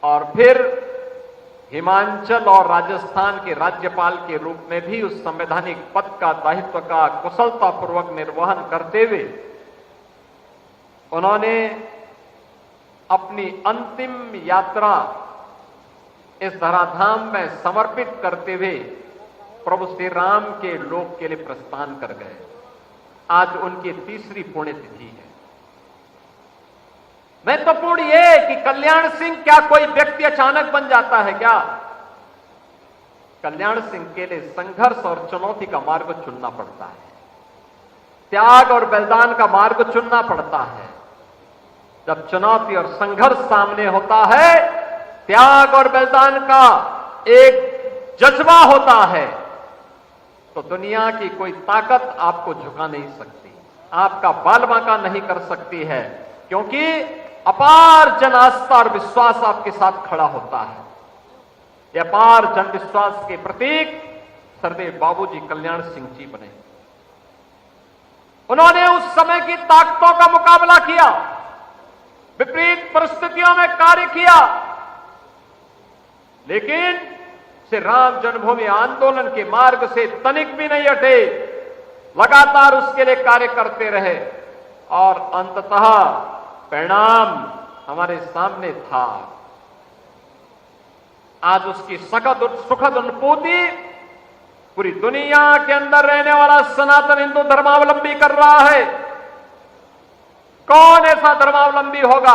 और फिर हिमाचल और राजस्थान के राज्यपाल के रूप में भी उस संवैधानिक पद का दायित्व का कुशलतापूर्वक निर्वहन करते हुए उन्होंने अपनी अंतिम यात्रा इस धराधाम में समर्पित करते हुए प्रभु श्री राम के लोक के लिए प्रस्थान कर गए। आज उनकी तीसरी पुण्यतिथि है। महत्वपूर्ण यह कि कल्याण सिंह क्या कोई व्यक्ति अचानक बन जाता है क्या? कल्याण सिंह के लिए संघर्ष और चुनौती का मार्ग चुनना पड़ता है, त्याग और बलिदान का मार्ग चुनना पड़ता है। जब चुनौती और संघर्ष सामने होता है, त्याग और बलिदान का एक जज्बा होता है, तो दुनिया की कोई ताकत आपको झुका नहीं सकती, आपका बाल बांका नहीं कर सकती है, क्योंकि अपार जन आस्था और विश्वास आपके साथ खड़ा होता है। यह अपार जन विश्वास के प्रतीक सरदेव बाबूजी कल्याण सिंह जी बने। उन्होंने उस समय की ताकतों का मुकाबला किया, विपरीत परिस्थितियों में कार्य किया, लेकिन श्री राम जन्मभूमि आंदोलन के मार्ग से तनिक भी नहीं हटे, लगातार उसके लिए कार्य करते रहे और अंततः परिणाम हमारे सामने था। आज उसकी सुखद अनुभूति पूरी दुनिया के अंदर रहने वाला सनातन हिंदू धर्मावलंबी कर रहा है। कौन ऐसा धर्मावलंबी होगा,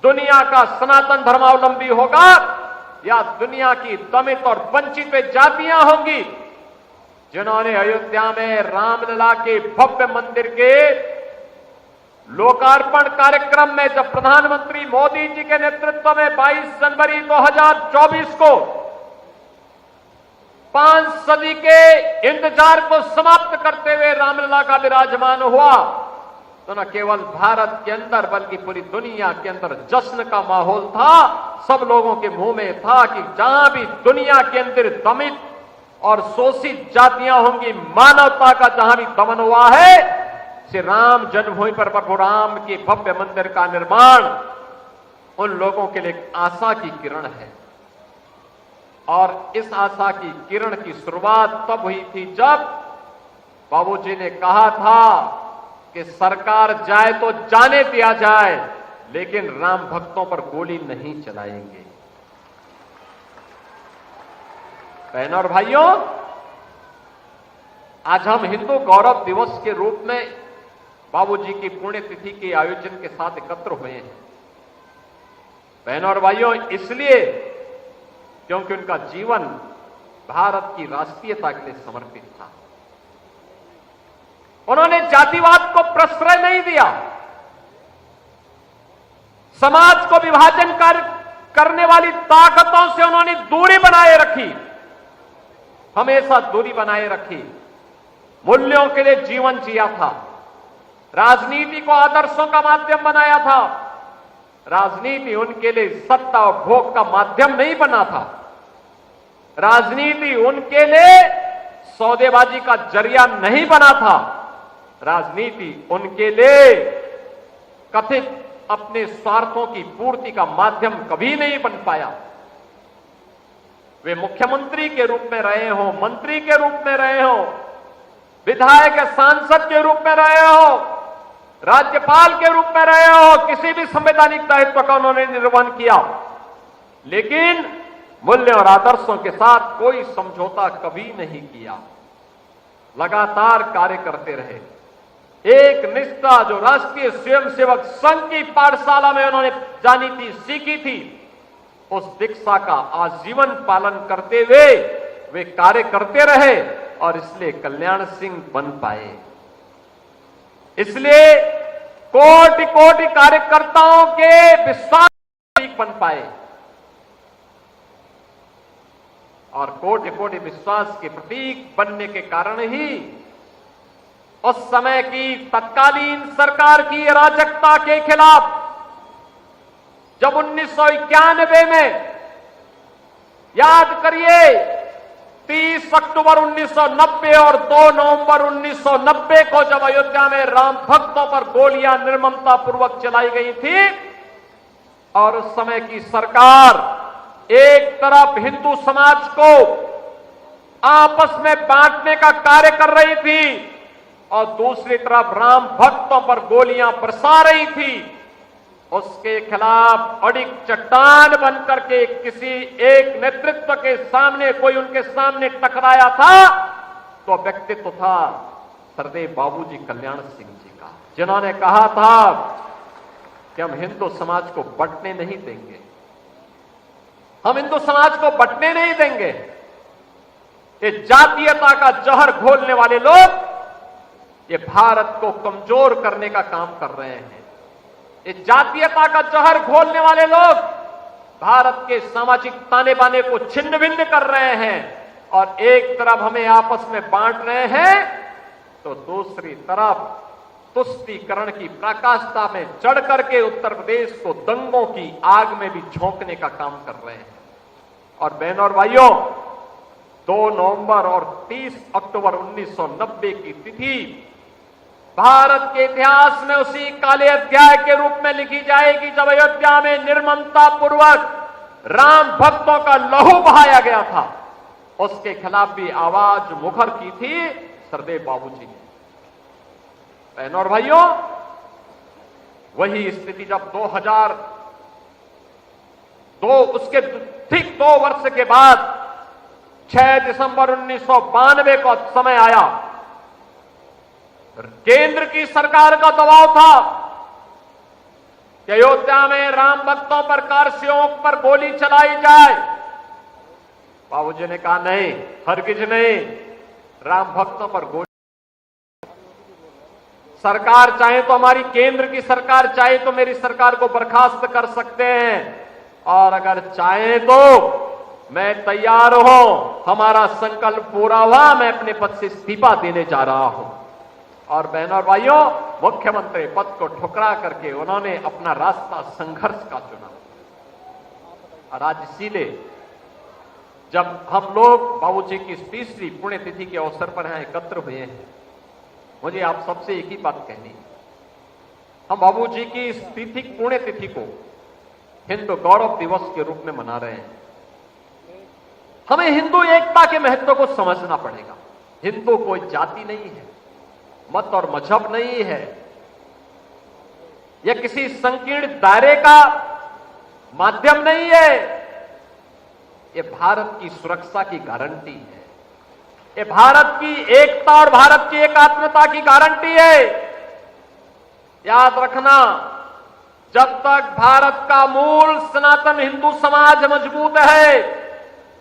दुनिया का सनातन धर्मावलंबी होगा या दुनिया की दमित और वंचित जातियां होंगी जिन्होंने अयोध्या में रामलला के भव्य मंदिर के लोकार्पण कार्यक्रम में जब प्रधानमंत्री मोदी जी के नेतृत्व में 22 जनवरी 2024 को 5 सदी के इंतजार को समाप्त करते हुए रामलला का विराजमान हुआ, तो न केवल भारत के अंदर बल्कि पूरी दुनिया के अंदर जश्न का माहौल था। सब लोगों के मुंह में था कि जहां भी दुनिया के अंदर दमित और शोषित जातियां होंगी, मानवता का जहां भी दमन हुआ है, श्री राम जन्मभूमि पर प्रभु राम के भव्य मंदिर का निर्माण उन लोगों के लिए आशा की किरण है। और इस आशा की किरण की शुरुआत तब हुई थी जब बाबूजी ने कहा था कि सरकार जाए तो जाने दिया जाए, लेकिन राम भक्तों पर गोली नहीं चलाएंगे। बहनों और भाइयों, आज हम हिंदू गौरव दिवस के रूप में बाबूजी की पुण्यतिथि के आयोजन के साथ एकत्र हुए हैं। बहनों और भाइयों, इसलिए क्योंकि उनका जीवन भारत की राष्ट्रीयता के लिए समर्पित था। उन्होंने जातिवाद को प्रश्रय नहीं दिया, समाज को विभाजन करने वाली ताकतों से उन्होंने दूरी बनाए रखी, हमेशा दूरी बनाए रखी, मूल्यों के लिए जीवन जिया था, राजनीति को आदर्शों का माध्यम बनाया था। राजनीति उनके लिए सत्ता और भोग का माध्यम नहीं बना था, राजनीति उनके लिए सौदेबाजी का जरिया नहीं बना था, राजनीति उनके लिए कथित अपने स्वार्थों की पूर्ति का माध्यम कभी नहीं बन पाया। वे मुख्यमंत्री के रूप में रहे हो, मंत्री के रूप में रहे हो, विधायक सांसद के रूप में रहे हो, राज्यपाल के रूप में रहे हो, किसी भी संवैधानिक दायित्व का उन्होंने निर्वहन किया, लेकिन मूल्य और आदर्शों के साथ कोई समझौता कभी नहीं किया, लगातार कार्य करते रहे। एक निष्ठा जो राष्ट्रीय स्वयंसेवक संघ की पाठशाला में उन्होंने जानी थी, सीखी थी, उस दीक्षा का आजीवन पालन करते हुए वे कार्य करते रहे और इसलिए कल्याण सिंह बन पाए। इसलिए कोटि कोटि कार्यकर्ताओं के विश्वास बन पाए और कोटि कोटि विश्वास के प्रतीक बनने के कारण ही उस समय की तत्कालीन सरकार की अराजकता के खिलाफ जब 1991 में, याद करिए, 30 अक्टूबर 1990 और 2 नवंबर 1990 को जब अयोध्या में राम भक्तों पर गोलियां निर्ममता पूर्वक चलाई गई थी और उस समय की सरकार एक तरफ हिंदू समाज को आपस में बांटने का कार्य कर रही थी और दूसरी तरफ राम भक्तों पर गोलियां बरसा रही थी। उसके खिलाफ अड़िग चट्टान बनकर के किसी एक नेतृत्व के सामने कोई उनके सामने टकराया था तो व्यक्तित्व था सरदेव बाबूजी कल्याण सिंह जी का, जिन्होंने कहा था कि हम हिंदू समाज को बंटने नहीं देंगे, हम हिंदू समाज को बंटने नहीं देंगे। ये जातीयता का जहर घोलने वाले लोग ये भारत को कमजोर करने का काम कर रहे हैं। ये जातीयता का जहर घोलने वाले लोग भारत के सामाजिक ताने बाने को छिन्न भिन्न कर रहे हैं और एक तरफ हमें आपस में बांट रहे हैं तो दूसरी तरफ तुष्टीकरण की पराकाष्ठा में चढ़ करके उत्तर प्रदेश को दंगों की आग में भी झोंकने का काम कर रहे हैं। और बहनों और भाइयों, 2 नवंबर और 30 अक्टूबर 1990 की तिथि भारत के इतिहास में उसी काले अध्याय के रूप में लिखी जाएगी जब अयोध्या में निर्ममता पूर्वक राम भक्तों का लहू बहाया गया था। उसके खिलाफ भी आवाज मुखर की थी सरदेव बाबूजी ने। बहनों और भाइयों, वही स्थिति जब 2002 उसके ठीक 2 वर्ष के बाद 6 दिसंबर 1992 को समय आया, केंद्र की सरकार का दबाव था कि अयोध्या में राम भक्तों पर कारसेवकों पर गोली चलाई जाए। बाबूजी ने कहा नहीं, हरगिज नहीं, राम भक्तों पर गोली। सरकार चाहे तो हमारी केंद्र की सरकार चाहे तो मेरी सरकार को बर्खास्त कर सकते हैं और अगर चाहे तो मैं तैयार हूं, हमारा संकल्प पूरा हुआ, मैं अपने पद से इस्तीफा देने जा रहा हूं। और बहनों और भाइयों, मुख्यमंत्री पद को ठुकरा करके उन्होंने अपना रास्ता संघर्ष का चुना। और आज इसीलिए जब हम लोग बाबूजी की 30वीं पुण्यतिथि के अवसर पर यहां एकत्र हुए हैं, मुझे आप सबसे एक ही बात कहनी है, हम बाबूजी की इस पुण्यतिथि को हिंदू गौरव दिवस के रूप में मना रहे हैं। हमें हिंदू एकता के महत्व को समझना पड़ेगा। हिंदू कोई जाति नहीं है, मत और मजहब नहीं है, यह किसी संकीर्ण दायरे का माध्यम नहीं है, यह भारत की सुरक्षा की गारंटी है, यह भारत की एकता और भारत की एकात्मता की गारंटी है। याद रखना, जब तक भारत का मूल सनातन हिंदू समाज मजबूत है,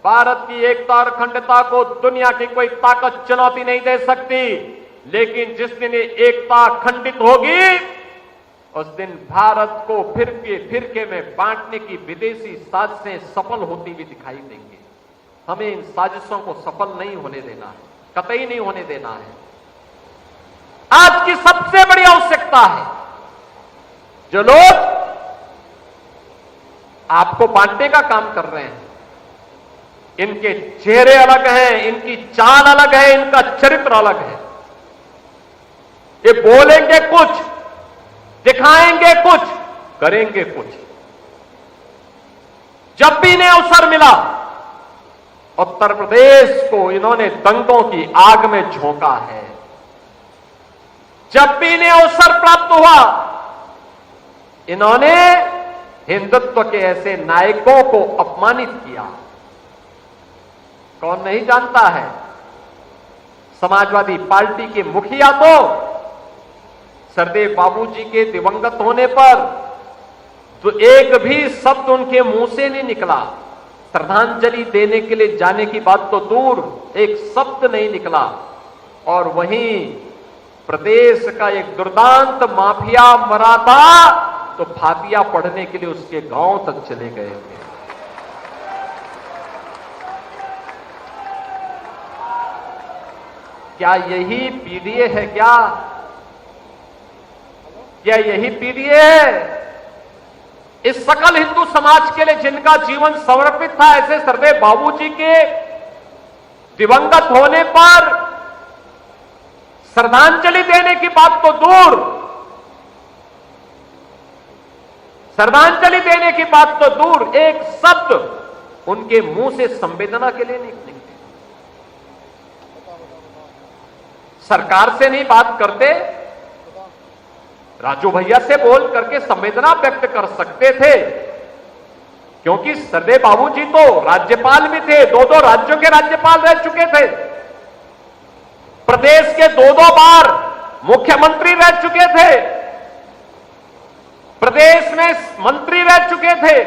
भारत की एकता और अखंडता को दुनिया की कोई ताकत चुनौती नहीं दे सकती। लेकिन जिस दिन ये एकता खंडित होगी, उस दिन भारत को फिरके में बांटने की विदेशी साजिशें सफल होती हुई दिखाई देंगी। हमें इन साजिशों को सफल नहीं होने देना है, कतई नहीं होने देना है। आज की सबसे बड़ी आवश्यकता है, जो लोग आपको बांटने का काम कर रहे हैं, इनके चेहरे अलग हैं, इनकी चाल अलग है, इनका चरित्र अलग है। ये बोलेंगे कुछ, दिखाएंगे कुछ, करेंगे कुछ। जब भी इन्हें अवसर मिला, उत्तर प्रदेश को इन्होंने दंगों की आग में झोंका है। जब भी इन्हें अवसर प्राप्त हुआ, इन्होंने हिंदुत्व के ऐसे नायकों को अपमानित किया। कौन नहीं जानता है, समाजवादी पार्टी के मुखिया तो सरदेव बाबूजी के दिवंगत होने पर तो एक भी शब्द उनके मुंह से नहीं निकला। श्रद्धांजलि देने के लिए जाने की बात तो दूर, एक शब्द नहीं निकला। और वहीं प्रदेश का एक दुर्दांत माफिया मरा था तो फातिया पढ़ने के लिए उसके गांव तक चले गए थे। क्या यही पीडीए है? क्या यही पीडीए है? इस सकल हिंदू समाज के लिए जिनका जीवन समर्पित था, ऐसे सरदेव बाबूजी के दिवंगत होने पर श्रद्धांजलि देने की बात तो दूर, श्रद्धांजलि देने की बात तो दूर, एक शब्द उनके मुंह से संवेदना के लिए निकले। सरकार से नहीं बात करते, राजू भैया से बोल करके संवेदना व्यक्त कर सकते थे, क्योंकि सरदेव बाबू जी तो राज्यपाल भी थे, 2-2 राज्यों के राज्यपाल रह चुके थे, प्रदेश के 2-2 बार मुख्यमंत्री रह चुके थे, प्रदेश में मंत्री रह चुके थे।